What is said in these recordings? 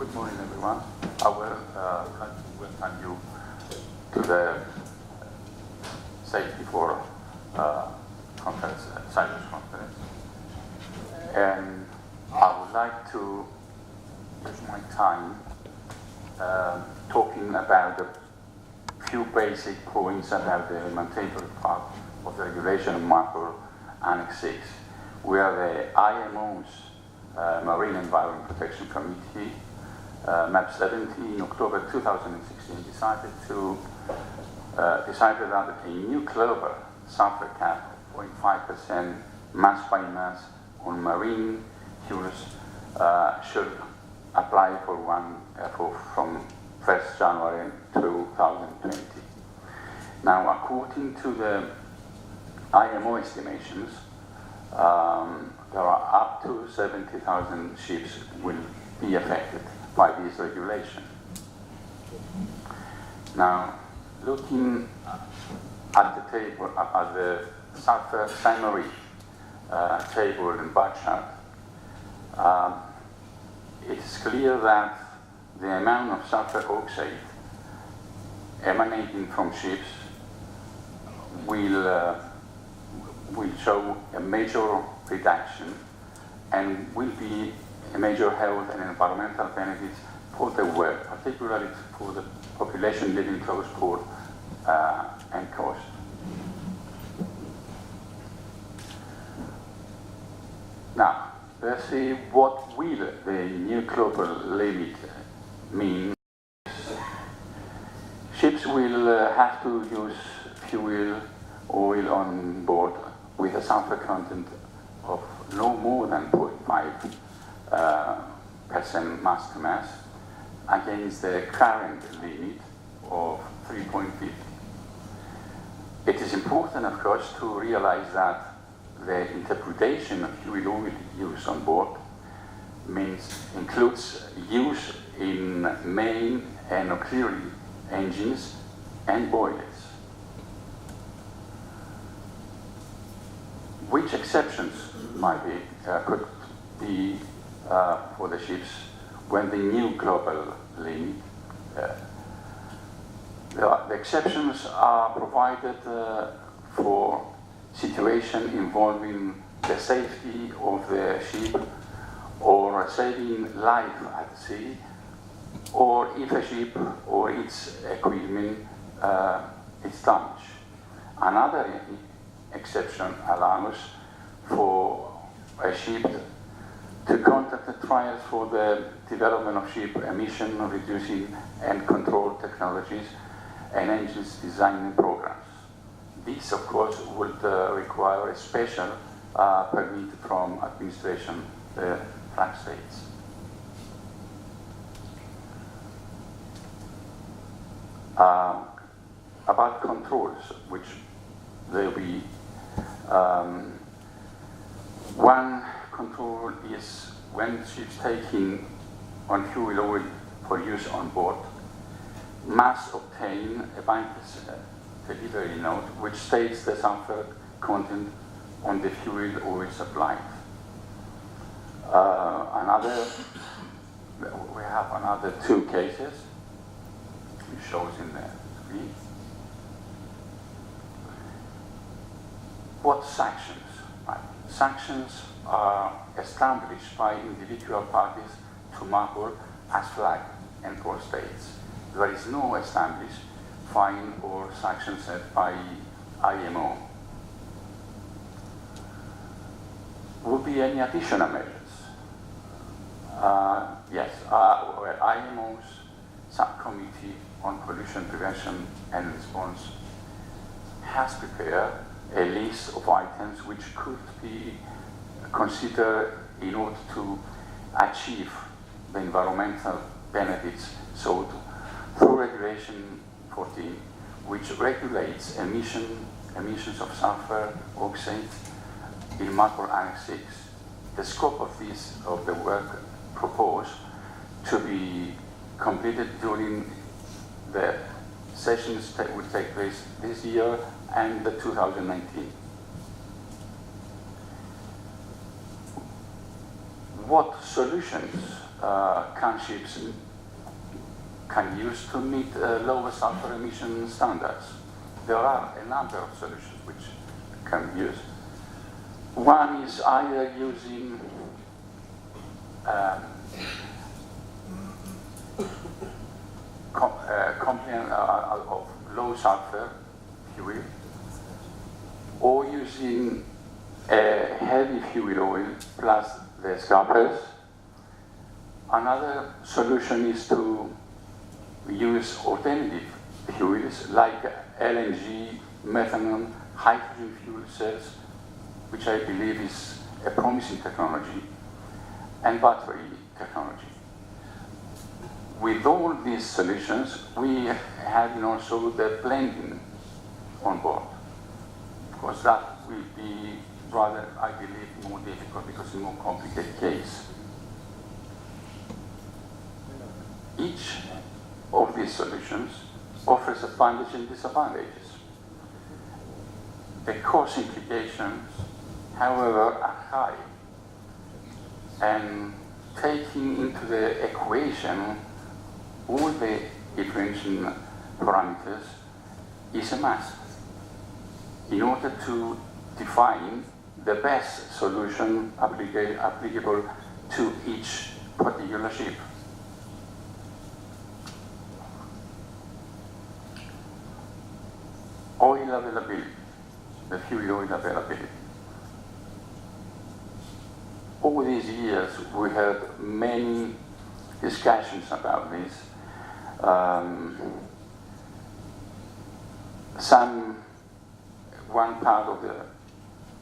Good morning, everyone. I will welcome you to the SAFETY4SEA Conference, Cyprus Conference. And I would like to use my time talking about a few basic points about the mandatory part of the regulation of MARPOL Annex 6, where the IMO's Marine Environment Protection Committee, MAP 70, in October 2016, decided that a new global sulphur cap of 0.5% mass by mass on marine fuels should apply from 1st January 2020. Now, according to the IMO estimations, there are up to 70,000 ships will be affected by this regulation. Now, looking at the table, at the sulphur summary table and bar chart, it's clear that the amount of sulphur oxide emanating from ships will show a major reduction and will be a major health and environmental benefits for the world, particularly for the population living close port and coast. Now, let's see what will the new global limit mean. Ships will have to use fuel oil on board with a sulfur content of no more than 0.5% mass to mass against the current limit of 3.50. It is important, of course, to realize that the interpretation of fuel oil use on board includes use in main and auxiliary engines and boilers. Which exceptions could be for the ships when the new global limit? The exceptions are provided for situations involving the safety of the ship or saving life at sea, or if a ship or its equipment is damaged. Another exception allows for a ship to conduct the trials for the development of ship emission reducing and control technologies and engines design programs. This, of course, would require a special permit from administration, the flag states. About controls, which there will be one control is when ships taking on fuel oil for use on board must obtain a bankers delivery note which states the sulfur content on the fuel oil supplied. We have another two cases, which shows in the screen. What sanctions? Sanctions are established by individual parties to MARPOL as flag and port states. There is no established fine or sanction set by IMO. Would be any additional measures? Yes, IMO's subcommittee on pollution prevention and response has prepared a list of items which could be considered in order to achieve the environmental benefits sought through Regulation 14, which regulates emissions of sulfur oxide in MARPOL Annex 6. The scope of the work proposed to be completed during the sessions that will take place this year and the 2019. what solutions can ships can use to meet lower sulfur emission standards? There are a number of solutions which can be used. One is either using component of low sulfur fuel, or using a heavy fuel oil plus the scrubbers. Another solution is to use alternative fuels like LNG, methanol, hydrogen fuel cells, which I believe is a promising technology, and battery technology. With all these solutions, we have also the blending on board. Of course, that will be rather, I believe, more difficult because it's a more complicated case. Each of these solutions offers advantages and disadvantages. The cost implications, however, are high, and taking into the equation all the differential parameters is a must in order to define the best solution applicable to each particular ship. Oil availability, the fuel oil availability. Over these years, we had many discussions about this. One part of the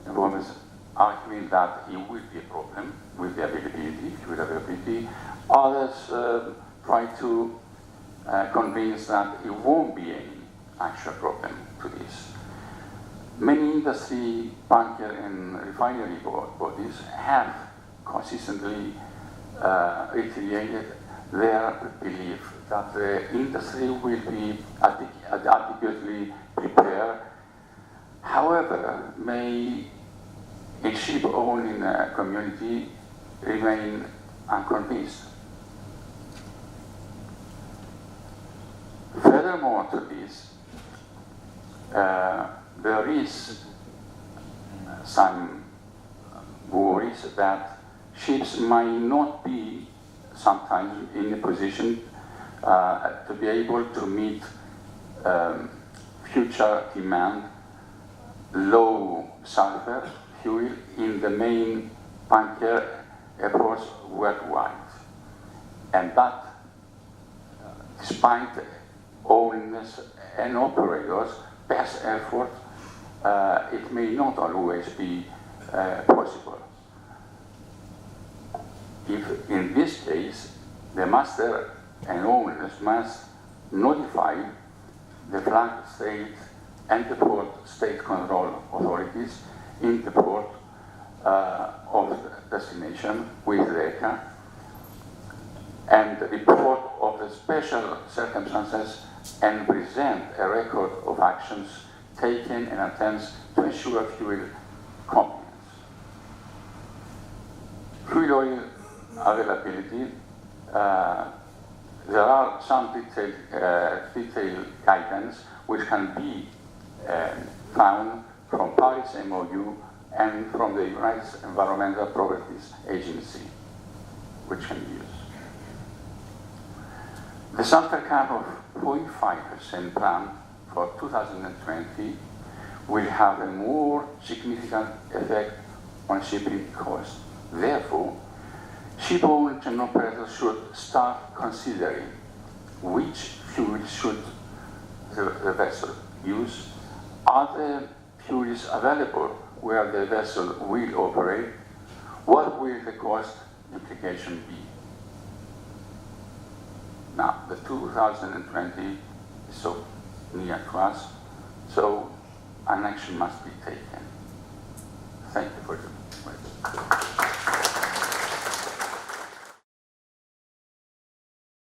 environment is arguing that it will be a problem with the availability, fuel availability. Others try to convince that it won't be any actual problem to this. Many industry, bunker, and refinery bodies have consistently reiterated their belief that the industry will be adequately prepared. However, may a ship-owning community remain unconvinced. Furthermore to this, there is some worries that ships might not be sometimes in a position to be able to meet future demand low sulfur fuel in the main bunker airports worldwide. And that, despite owners and operators' best effort, it may not always be possible. If in this case, the master and owners must notify the flag state and the port state control authorities in the port of destination with DECA, and report of the special circumstances and present a record of actions taken and attempts to ensure fuel compliance. Fuel oil availability, there are some detailed guidance which can be found from Paris MOU and from the United States Environmental Properties Agency, which can be used. The sulfur cap of 0.5% plan for 2020 will have a more significant effect on shipping costs. Therefore, ship owners and operators should start considering which fuel should the vessel use. Are the fuels available where the vessel will operate? What will the cost implication be? Now, the 2020 is so near to us, so an action must be taken. Thank you for your attention.